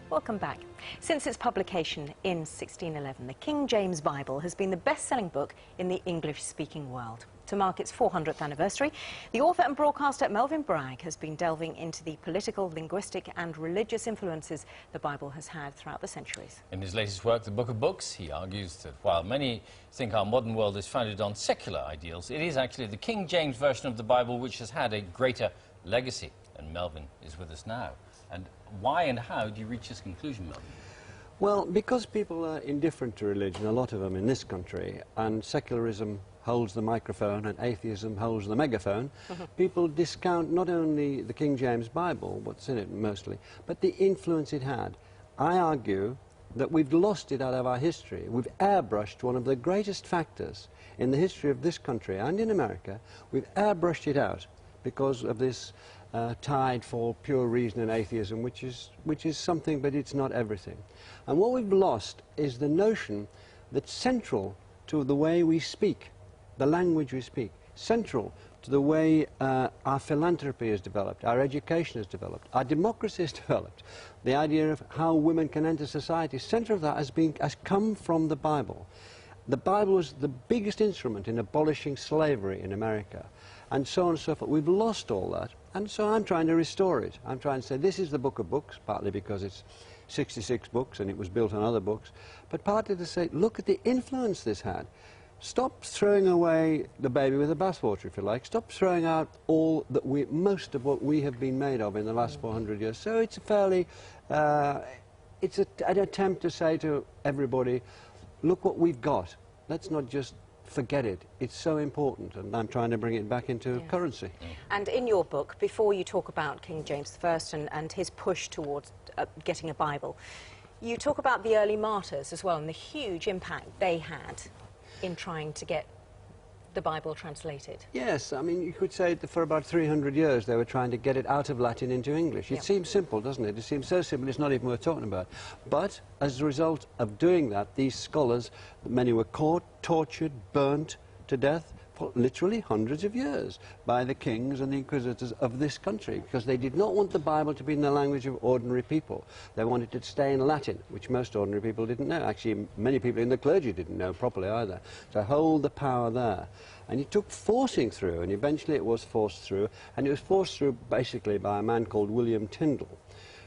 Welcome back. Since its publication in 1611, the King James Bible has been the best-selling book in the English-speaking world. To mark its 400th anniversary, the author and broadcaster Melvyn Bragg has been delving into the political, linguistic and religious influences the Bible has had throughout the centuries. In his latest work, The Book of Books, he argues that while many think our modern world is founded on secular ideals, it is actually the King James version of the Bible which has had a greater legacy. And Melvyn is with us now. And why and how do you reach this conclusion, Melvyn? Well, because people are indifferent to religion, a lot of them in this country, and secularism holds the microphone and atheism holds the megaphone, people discount not only the King James Bible, what's in it mostly, but the influence it had. I argue that we've lost it out of our history. We've airbrushed one of the greatest factors in the history of this country and in America. We've airbrushed it out because of this tide for pure reason and atheism, which is something, but it's not everything. And what we've lost is the notion that central to the way we speak, the language we speak, central to the way our philanthropy is developed, our education is developed, our democracy is developed, the idea of how women can enter society, central of that has come from the Bible. The Bible was the biggest instrument in abolishing slavery in America, and so on and so forth. We've lost all that, and so I'm trying to restore it. I'm trying to say this is the Book of Books, partly because it's 66 books and it was built on other books, but partly to say, look at the influence this had. Stop throwing away the baby with the bathwater, if you like. Stop throwing out all that most of what we have been made of in the last 400 years. So it's a fairly, it's an attempt to say to everybody, look what we've got. Let's not just forget it. It's so important, and I'm trying to bring it back into currency. And in your book, before you talk about King James I and his push towards getting a Bible, you talk about the early martyrs as well and the huge impact they had in trying to get the Bible translated. Yes, I mean, you could say that for about 300 years they were trying to get it out of Latin into English. It seems simple, doesn't it? It seems so simple, it's not even worth talking about. But as a result of doing that, these scholars, many were caught, tortured, burnt to death for literally hundreds of years by the kings and the inquisitors of this country, because they did not want the Bible to be in the language of ordinary people. They wanted it to stay in Latin, which most ordinary people didn't know. Actually, many people in the clergy didn't know properly either. So hold the power there. And it took forcing through, and eventually it was forced through, and it was forced through basically by a man called William Tyndale,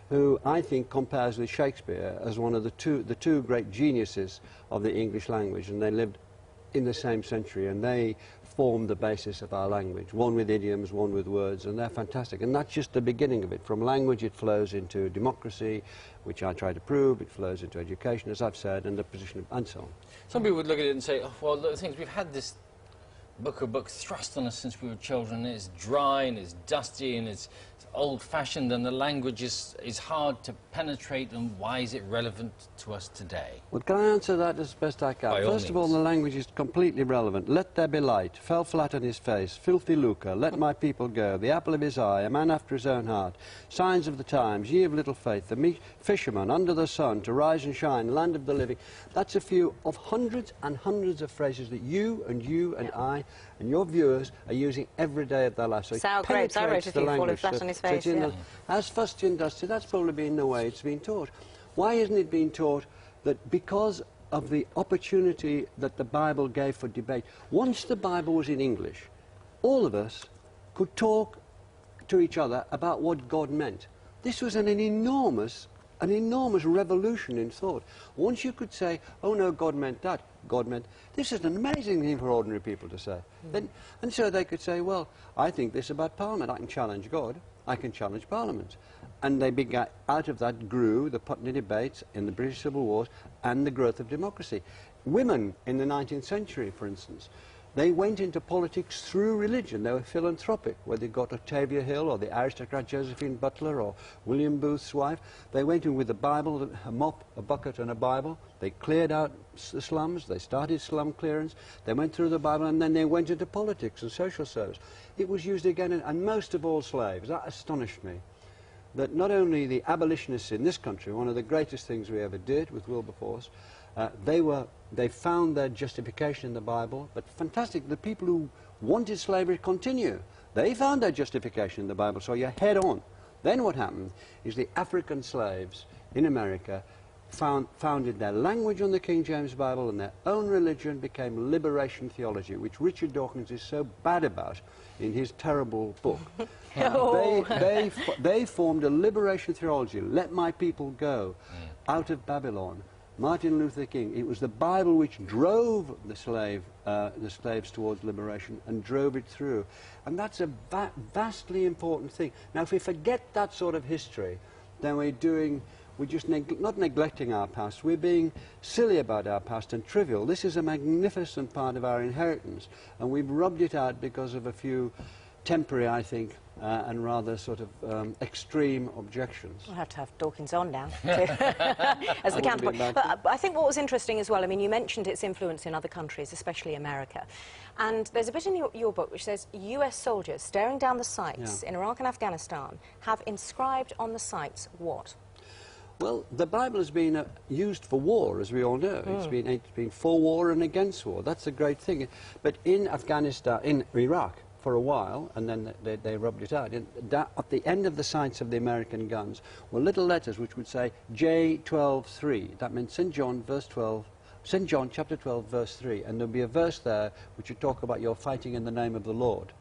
who I think compares with Shakespeare as one of the two great geniuses of the English language, and they lived in the same century, and they formed the basis of our language, one with idioms, one with words, and they're fantastic. And that's just the beginning of it. From language it flows into democracy, which I try to prove, it flows into education, as I've said, and the position of, and so on. Some people would look at it and say, oh, well, look, the things we've had this Book of Books thrust on us since we were children. It's dry and it's dusty and it's old-fashioned, and the language is hard to penetrate, and why is it relevant to us today? Well, can I answer that as best I can? First of all, the language is completely relevant. Let there be light, fell flat on his face, filthy lucre, let my people go, the apple of his eye, a man after his own heart, signs of the times, ye of little faith, the meek fisherman under the sun, to rise and shine, land of the living. That's a few of hundreds and hundreds of phrases that you and I and your viewers are using every day of their life. So sour grapes, I wrote a few, falling flat on his face. As fusty and dusty, that's probably been the way it's been taught. Why isn't it being taught that because of the opportunity that the Bible gave for debate, once the Bible was in English, all of us could talk to each other about what God meant. This was an enormous revolution in thought. Once you could say, oh no, God meant that, God meant... This is an amazing thing for ordinary people to say. And so they could say, well, I think this about Parliament. I can challenge God, I can challenge Parliament. And they began, out of that grew the Putney debates in the British Civil Wars and the growth of democracy. Women in the 19th century, for instance, they went into politics through religion. They were philanthropic, whether you got Octavia Hill or the aristocrat Josephine Butler or William Booth's wife. They went in with a Bible, a mop, a bucket and a Bible. They cleared out the slums. They started slum clearance. They went through the Bible, and then they went into politics and social service. It was used again, and most of all slaves. That astonished me. That not only the abolitionists in this country, one of the greatest things we ever did with Wilberforce, they found their justification in the Bible, but fantastic, the people who wanted slavery to continue, they found their justification in the Bible, so you're head on. Then what happened is the African slaves in America founded their language on the King James Bible, and their own religion became liberation theology, which Richard Dawkins is so bad about in his terrible book. They formed a liberation theology. Let my people go out of Babylon. Martin Luther King. It was the Bible which drove the slaves towards liberation and drove it through. And that's a vastly important thing. Now, if we forget that sort of history, then we're just not neglecting our past, we're being silly about our past and trivial. This is a magnificent part of our inheritance, and we've rubbed it out because of a few temporary, I think, and rather sort of extreme objections. We'll have to have Dawkins on now as the counterpoint. But I think what was interesting as well, I mean, you mentioned its influence in other countries, especially America. And there's a bit in your book which says US soldiers staring down the sights in Iraq and Afghanistan have inscribed on the sights what? Well, the Bible has been used for war, as we all know. It's been for war and against war. That's a great thing. But in Afghanistan, in Iraq, for a while, and then they rubbed it out. At the end of the sights of the American guns were little letters which would say J12:3. That meant St. John, verse 12. St. John, chapter 12, verse 3. And there'll be a verse there which would talk about you're fighting in the name of the Lord.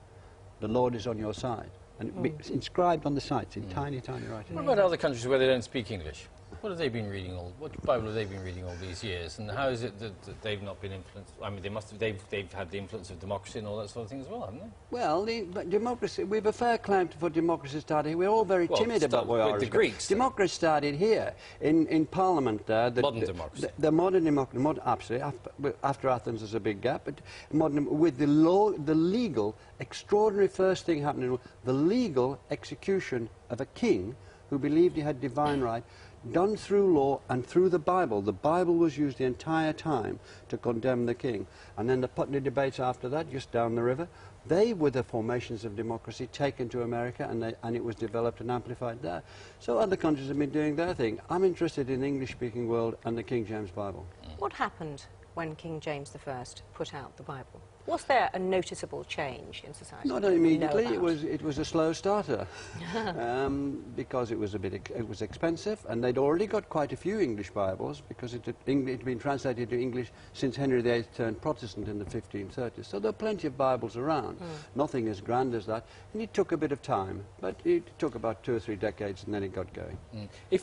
The Lord is on your side. And it's inscribed on the sites in tiny, tiny writing. What about other countries where they don't speak English? What have they been reading what Bible have they been reading all these years? And how is it that they've not been influenced? I mean, they've had the influence of democracy and all that sort of thing as well, haven't they? Well, but democracy, we've a fair claim for democracy starting. We're all very timid about where our the Greeks. Democracy started here, in Parliament there. Modern democracy. The modern democracy, absolutely. After Athens there's a big gap, but with the law, the legal, extraordinary first thing happening, the legal execution of a king who believed he had divine right, done through law and through the Bible. The Bible was used the entire time to condemn the king. And then the Putney debates after that, just down the river, they were the formations of democracy taken to America, and it was developed and amplified there. So other countries have been doing their thing. I'm interested in the English-speaking world and the King James Bible. What happened when King James I put out the Bible? Was there a noticeable change in society? Not immediately. It was a slow starter because it was expensive, and they'd already got quite a few English Bibles because it had been translated to English since Henry VIII turned Protestant in the 1530s. So there are plenty of Bibles around. Nothing as grand as that, and it took a bit of time, but it took about 2 or 3 decades, and then it got going. If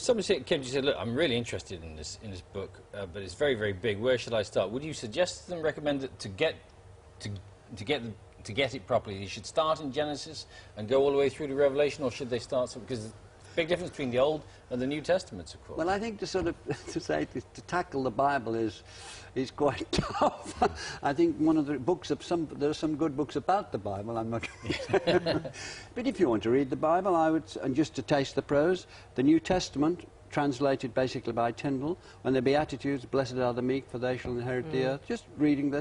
somebody came to you and said, "Look, I'm really interested in this book, but it's very, very big. Where should I start?" Would you suggest to them, recommend it to get it properly? You should start in Genesis and go all the way through to Revelation, or should they start because there's a big difference between the Old and the New Testaments, of course. Well, I think to tackle the Bible is quite tough. I think one of the books there are some good books about the Bible. I'm not. But if you want to read the Bible, and just to taste the prose, the New Testament, translated basically by Tyndale, and the Beatitudes, blessed are the meek, for they shall inherit the earth. Just reading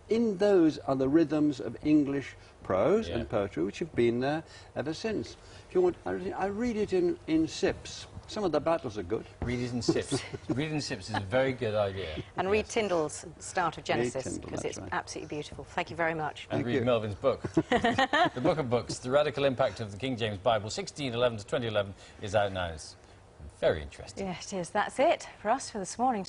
in those are the rhythms of English prose and poetry, which have been there ever since. If you want, I read it in sips. Some of the battles are good. Read it in sips. Read it in sips is a very good idea. And read Tyndall's Start of Genesis, because it's absolutely beautiful. Thank you very much. And read Melvin's book. The Book of Books, The Radical Impact of the King James Bible, 1611 to 2011, is out now. It's very interesting. Yes, it is. That's it for us for this morning.